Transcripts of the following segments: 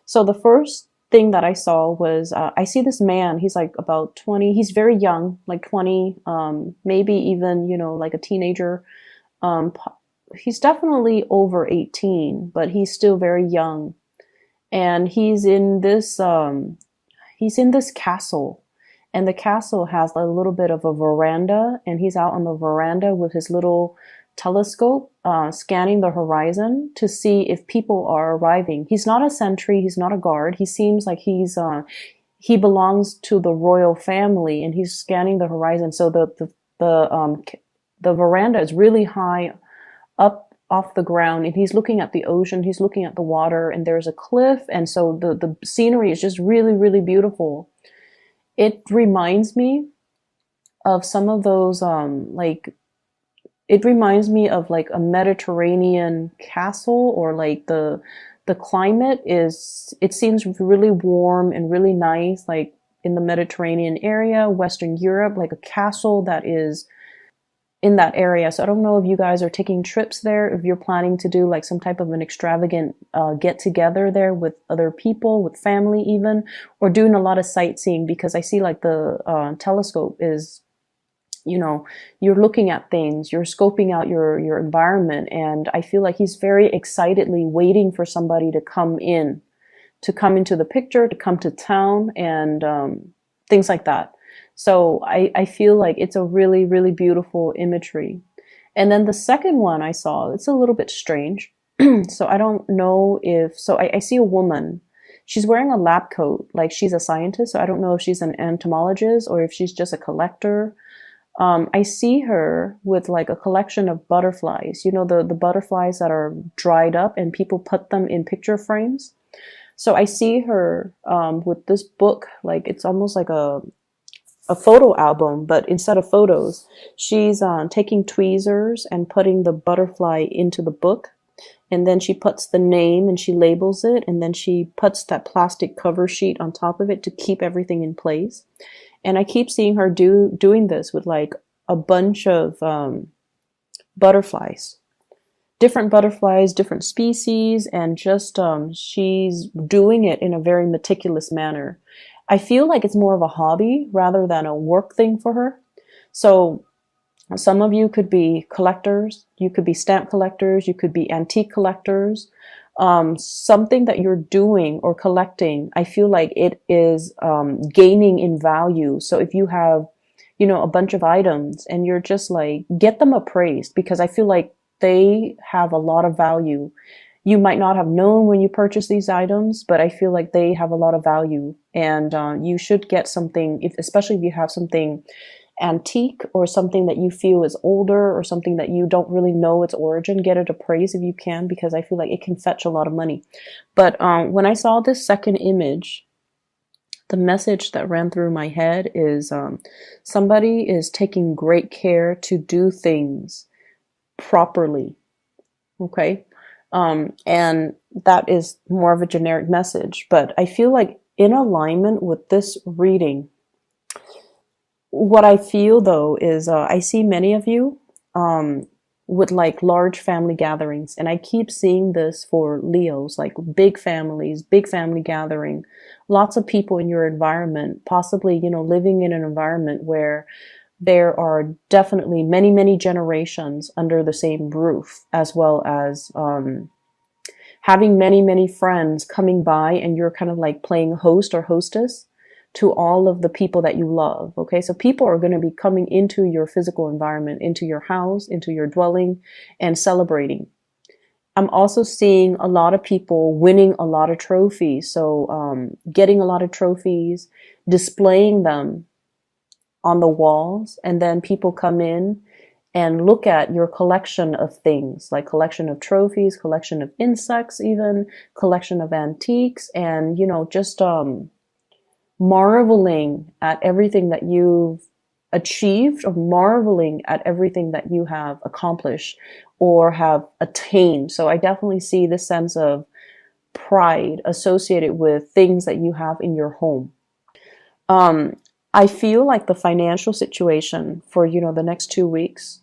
So the first thing that I saw was I see this man. He's like about 20. He's very young, like 20, maybe even, like a teenager. Um, he's definitely over 18, but he's still very young. And he's in this castle. And the castle has a little bit of a veranda, and he's out on the veranda with his little telescope, scanning the horizon to see if people are arriving. He's not a sentry, he's not a guard. He seems like he belongs to the royal family, and he's scanning the horizon. So the veranda is really high up off the ground, and he's looking at the ocean, he's looking at the water, and there's a cliff, and so the scenery is just really, really beautiful. It reminds me of some of those like it reminds me of like a Mediterranean castle, or like the climate is, it seems really warm and really nice, like in the Mediterranean area, Western Europe, like a castle that is in that area. So I don't know if you guys are taking trips there, if you're planning to do like some type of an extravagant get together there with other people, with family even, or doing a lot of sightseeing, because I see like the telescope is, you're looking at things, you're scoping out your environment, and I feel like he's very excitedly waiting for somebody to come into the picture, to come to town, and things like that. So I feel like it's a really, really beautiful imagery. And then the second one I saw, it's a little bit strange. So I don't know if, so I see a woman. She's wearing a lab coat, like she's a scientist. So I don't know if she's an entomologist or if she's just a collector. I see her with like a collection of butterflies, the butterflies that are dried up and people put them in picture frames. So I see her with this book, like it's almost like a photo album, but instead of photos, she's taking tweezers and putting the butterfly into the book. And then she puts the name and she labels it. And then she puts that plastic cover sheet on top of it to keep everything in place. And I keep seeing her doing this with like a bunch of butterflies, different species, and just she's doing it in a very meticulous manner. I feel like it's more of a hobby rather than a work thing for her. So some of you could be collectors, you could be stamp collectors, you could be antique collectors. Something that you're doing or collecting, I feel like it is gaining in value. So if you have, a bunch of items and you're just like, get them appraised, because I feel like they have a lot of value. You might not have known when you purchase these items, but I feel like they have a lot of value, and you should get something, especially if you have something antique or something that you feel is older or something that you don't really know its origin, get it appraised if you can, because I feel like it can fetch a lot of money. But when I saw this second image, the message that ran through my head is somebody is taking great care to do things properly. Okay. And that is more of a generic message, but I feel like in alignment with this reading, what I feel though is I see many of you with like large family gatherings, and I keep seeing this for Leos, like big families, big family gathering, lots of people in your environment, possibly, living in an environment where there are definitely many, many generations under the same roof, as well as having many, many friends coming by, and you're kind of like playing host or hostess to all of the people that you love. Okay, so people are going to be coming into your physical environment, into your house, into your dwelling, and celebrating. I'm also seeing a lot of people winning a lot of trophies. So getting a lot of trophies, displaying them on the walls, and then people come in and look at your collection of things, like collection of trophies, collection of insects, even collection of antiques, and just marveling at everything that you've achieved, or marveling at everything that you have accomplished or have attained. So I definitely see this sense of pride associated with things that you have in your home. I feel like the financial situation for, the next 2 weeks,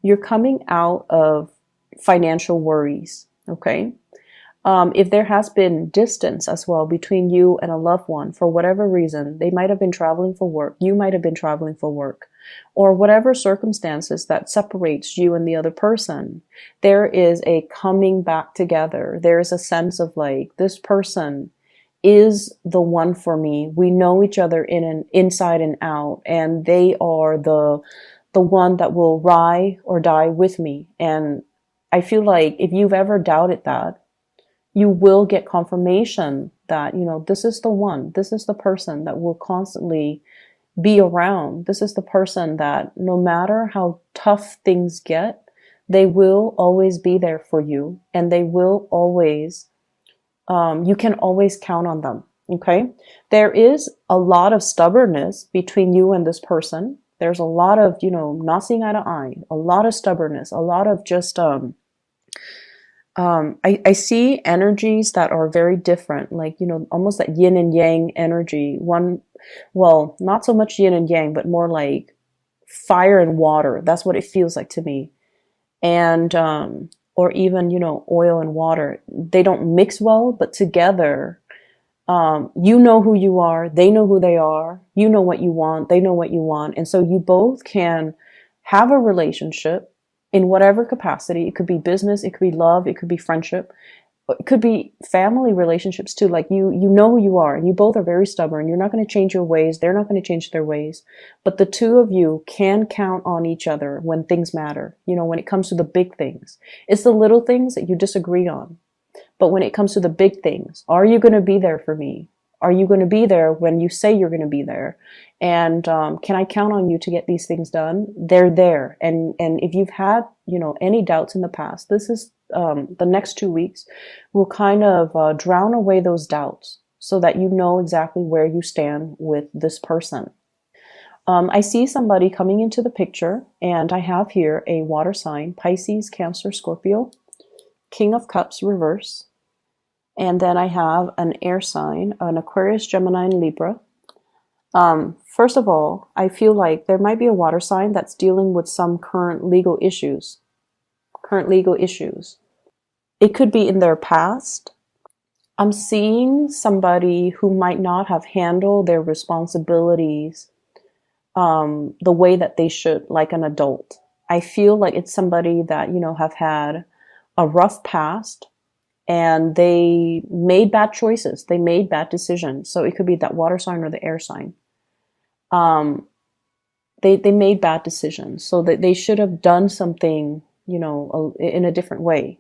you're coming out of financial worries. Okay. If there has been distance as well between you and a loved one for whatever reason, they might have been traveling for work, you might have been traveling for work, or whatever circumstances that separates you and the other person, there is a coming back together. There is a sense of like, this person is the one for me. We know each other inside and out, and they are the one that will ride or die with me. And I feel like if you've ever doubted that, you will get confirmation that, this is the one, this is the person that will constantly be around. This is the person that no matter how tough things get, they will always be there for you, and they will always, you can always count on them. Okay. There is a lot of stubbornness between you and this person. There's a lot of, not seeing eye to eye, a lot of stubbornness, a lot of just, I see energies that are very different, like, almost that yin and yang energy. Well, not so much yin and yang, but more like fire and water. That's what it feels like to me. And, or even, oil and water. They don't mix well, but together, you know who you are, they know who they are, you know what you want, they know what you want. And so you both can have a relationship in whatever capacity. It could be business, it could be love, it could be friendship, it could be family relationships too. Like you know who you are, and you both are very stubborn. You're not going to change your ways. They're not going to change their ways. But the two of you can count on each other when things matter. When it comes to the big things, it's the little things that you disagree on. But when it comes to the big things, are you going to be there for me? Are you going to be there when you say you're going to be there? And can I count on you to get these things done? They're there. And if you've had, any doubts in the past, this is the next 2 weeks will kind of drown away those doubts so that you know exactly where you stand with this person. I see somebody coming into the picture, and I have here a water sign: Pisces, Cancer, Scorpio, King of Cups reverse. And then I have an air sign, an Aquarius, Gemini, and Libra. First of all, I feel like there might be a water sign that's dealing with some current legal issues. It could be in their past. I'm seeing somebody who might not have handled their responsibilities the way that they should, like an adult. I feel like it's somebody that, have had a rough past, and they made bad choices. They made bad decisions. So it could be that water sign or the air sign. They made bad decisions. So that they should have done something, in a different way.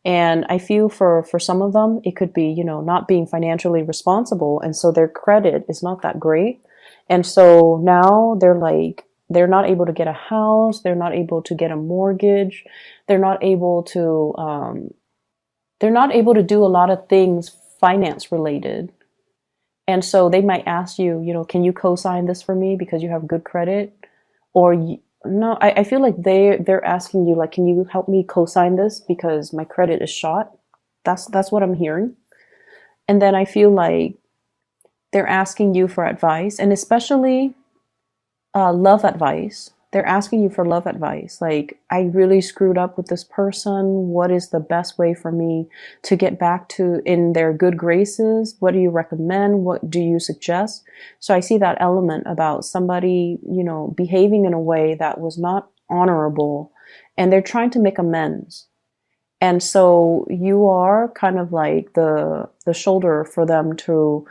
And I feel for some of them, it could be, not being financially responsible. And so their credit is not that great. And so now they're not able to get a house. They're not able to get a mortgage. They're not able to do a lot of things finance related. And so they might ask you, can you co-sign this for me because you have good credit? Or no, I feel like they're asking you, like, can you help me co-sign this because my credit is shot? That's what I'm hearing. And then I feel like they're asking you for advice, and especially love advice. They're asking you for love advice. Like, I really screwed up with this person. What is the best way for me to get back to in their good graces? What do you recommend? What do you suggest? So I see that element about somebody, behaving in a way that was not honorable, and they're trying to make amends. And so you are kind of like the shoulder for them to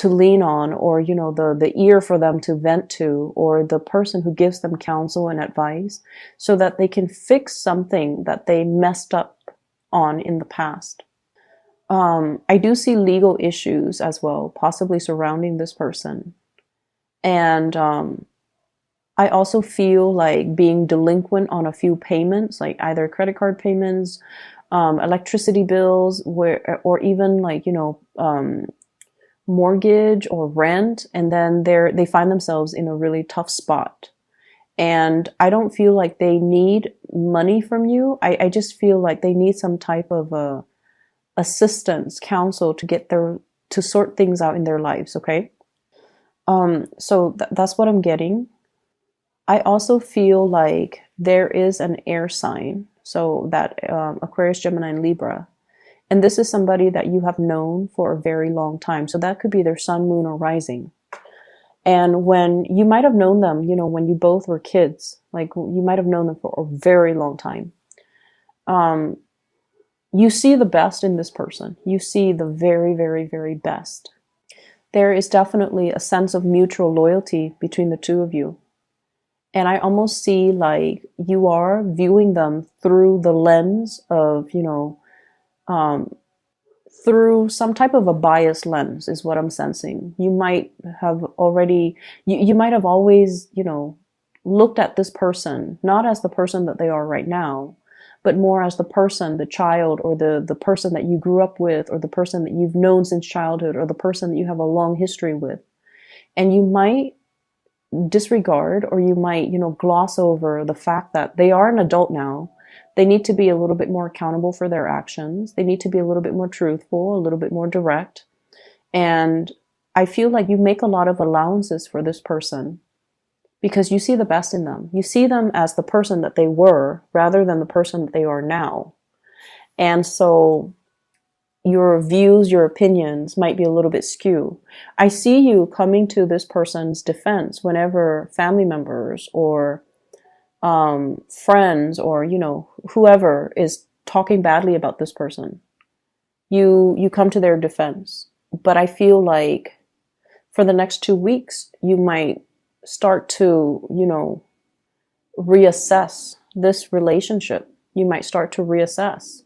lean on, or, the ear for them to vent to, or the person who gives them counsel and advice so that they can fix something that they messed up on in the past. I do see legal issues as well, possibly surrounding this person. And I also feel like being delinquent on a few payments, like either credit card payments, electricity bills, or even like, mortgage or rent, and then they find themselves in a really tough spot. And I don't feel like they need money from you. I just feel like they need some type of assistance, counsel to sort things out in their lives. Okay. So that's what I'm getting. I also feel like there is an air sign. So that Aquarius, Gemini, and Libra. And this is somebody that you have known for a very long time. So that could be their sun, moon, or rising. And when you might have known them, you know, when you both were kids, like you might have known them for a very long time. You see the best in this person. You see the very, very, very best. There is definitely a sense of mutual loyalty between the two of you. And I almost see like you are viewing them through the lens of, you know, through some type of a biased lens is what I'm sensing. You might have already, you might have always, you know, looked at this person, not as the person that they are right now, but more as the person, the child, or the person that you grew up with, or the person that you've known since childhood, or the person that you have a long history with. And you might disregard, or you might, you know, gloss over the fact that they are an adult now. They need to be a little bit more accountable for their actions. They need to be a little bit more truthful, a little bit more direct. And I feel like you make a lot of allowances for this person because you see the best in them. You see them as the person that they were rather than the person that they are now. And so your views, your opinions might be a little bit skewed. I see you coming to this person's defense whenever family members or friends or, you know, whoever is talking badly about this person. You come to their defense. But I feel like for the next 2 weeks, you might start to, you know, reassess this relationship. You might start to reassess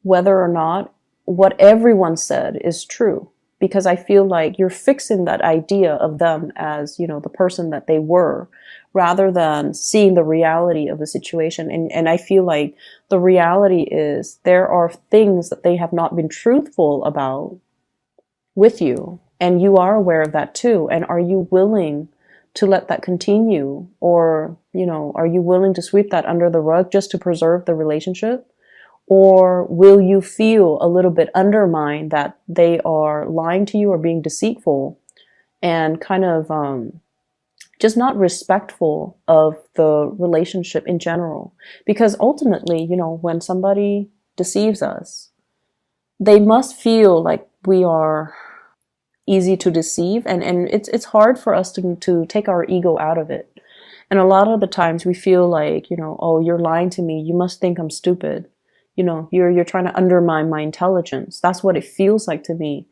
whether or not what everyone said is true. Because I feel like you're fixing that idea of them as, you know, the person that they were, rather than seeing the reality of the situation. And I feel like the reality is there are things that they have not been truthful about with you. And you are aware of that too. And are you willing to let that continue? Or, you know, are you willing to sweep that under the rug just to preserve the relationship? Or will you feel a little bit undermined that they are lying to you or being deceitful and kind of just not respectful of the relationship in general? Because ultimately, you know, when somebody deceives us, they must feel like we are easy to deceive. And it's hard for us to take our ego out of it. And a lot of the times we feel like, you know, oh, you're lying to me. You must think I'm stupid. You know, you're trying to undermine my intelligence. That's what it feels like to me.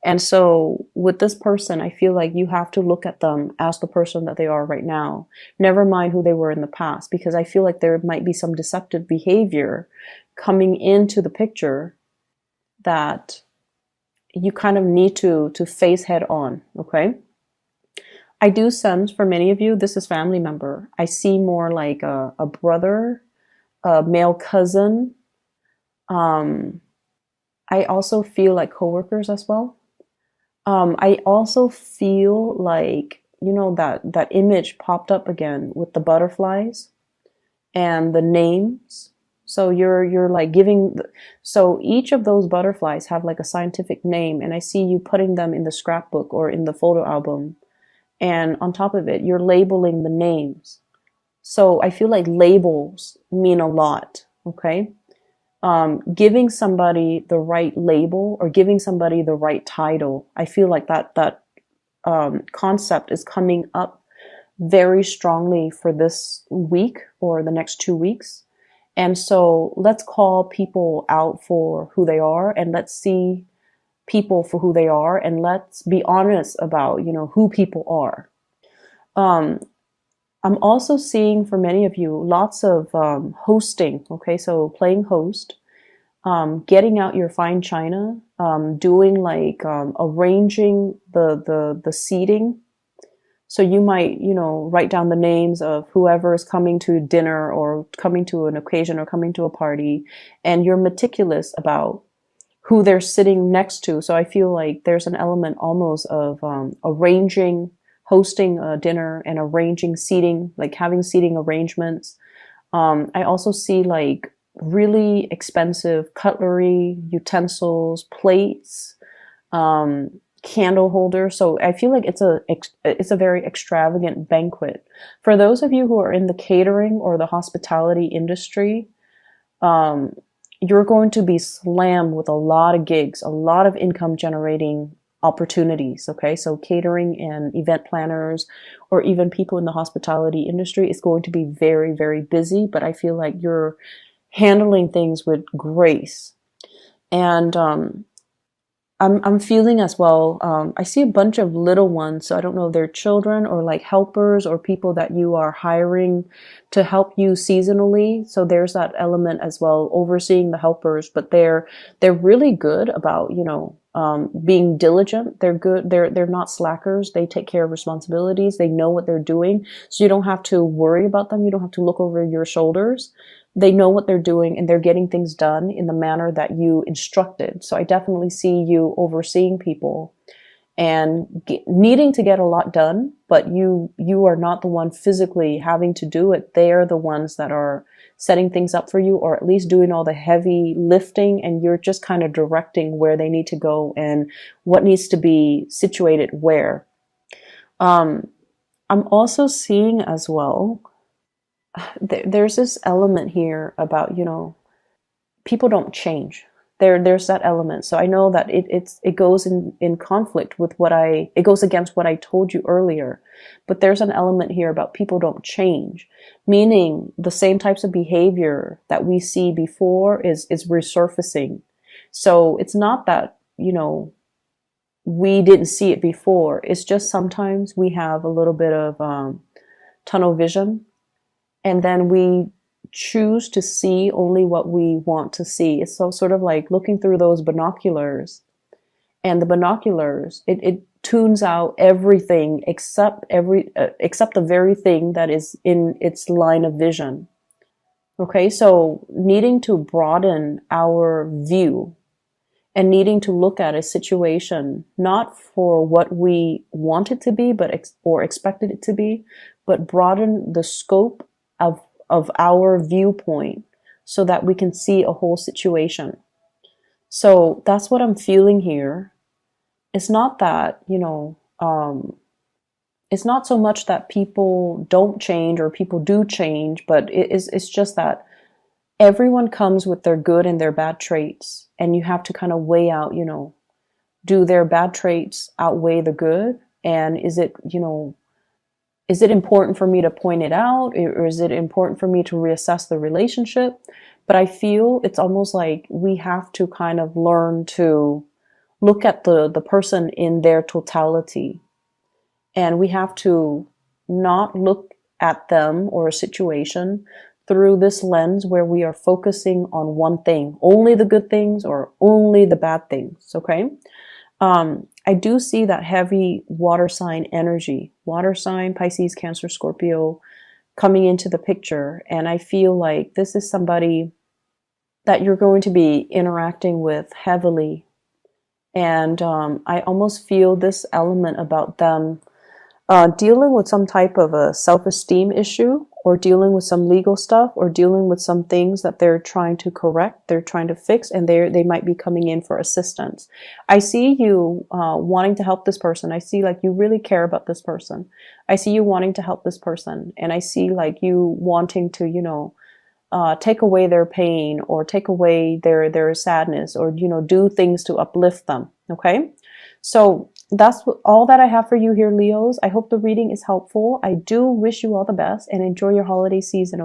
And so with this person, I feel like you have to look at them as the person that they are right now. Never mind who they were in the past, because I feel like there might be some deceptive behavior coming into the picture that you kind of need to face head on. Okay. I do sense for many of you, this is family member. I see more like a brother, a male cousin. I also feel like coworkers as well. I also feel like, you know, that image popped up again with the butterflies and the names. So you're like giving, so each of those butterflies have like a scientific name, and I see you putting them in the scrapbook or in the photo album. And on top of it, you're labeling the names. So I feel like labels mean a lot. Okay. Giving somebody the right label or giving somebody the right title, I feel like that concept is coming up very strongly for this week or the next 2 weeks. And so let's call people out for who they are, and let's see people for who they are, and let's be honest about, you know, who people are. I'm also seeing for many of you lots of hosting. Okay, so playing host, getting out your fine china, doing like arranging the seating. So you might, you know, write down the names of whoever is coming to dinner or coming to an occasion or coming to a party, and you're meticulous about who they're sitting next to. So I feel like there's an element almost of arranging, hosting a dinner and arranging seating, like having seating arrangements. I also see like really expensive cutlery, utensils, plates, candle holders. So I feel like it's a very extravagant banquet. For those of you who are in the catering or the hospitality industry, you're going to be slammed with a lot of gigs, a lot of income generating opportunities. Okay. So catering and event planners, or even people in the hospitality industry, is going to be very, very busy, but I feel like you're handling things with grace. And, I'm feeling as well, I see a bunch of little ones, so I don't know if they're children or like helpers or people that you are hiring to help you seasonally. So there's that element as well, overseeing the helpers, but they're really good about, being diligent. They're good. They're not slackers. They take care of responsibilities. They know what they're doing. So you don't have to worry about them. You don't have to look over your shoulders. They know what they're doing and they're getting things done in the manner that you instructed. So I definitely see you overseeing people and needing to get a lot done, but you are not the one physically having to do it. They are the ones that are setting things up for you, or at least doing all the heavy lifting, and you're just kind of directing where they need to go and what needs to be situated where. Um, I'm also seeing as well, there's this element here about, people don't change. There's that element. So I know that it goes in conflict with it goes against what I told you earlier. But there's an element here about people don't change, meaning the same types of behavior that we see before is resurfacing. So it's not that, we didn't see it before. It's just sometimes we have a little bit of tunnel vision, and then we choose to see only what we want to see. It's so sort of like looking through those binoculars, and the binoculars, it tunes out everything except except the very thing that is in its line of vision. Okay, so needing to broaden our view and needing to look at a situation not for what we want it to be, but or expected it to be, but broaden the scope of our viewpoint so that we can see a whole situation. So that's what I'm feeling here. It's not that, it's not so much that people don't change or people do change, but it's just that everyone comes with their good and their bad traits, and you have to kind of weigh out, do their bad traits outweigh the good? And is it important for me to point it out, or is it important for me to reassess the relationship? But I feel it's almost like we have to kind of learn to look at the person in their totality. And we have to not look at them or a situation through this lens where we are focusing on one thing, only the good things or only the bad things, okay? I do see that heavy water sign energy, water sign, Pisces, Cancer, Scorpio, coming into the picture. And I feel like this is somebody that you're going to be interacting with heavily. And I almost feel this element about them dealing with some type of a self-esteem issue, or dealing with some legal stuff, or dealing with some things that they're trying to correct, they're trying to fix, and they might be coming in for assistance. I see you wanting to help this person. I see like you really care about this person. I see you wanting to help this person, and I see like you wanting to, take away their pain, or take away their sadness, or, do things to uplift them. Okay. So that's all that I have for you here, Leos. I hope the reading is helpful. I do wish you all the best and enjoy your holiday season.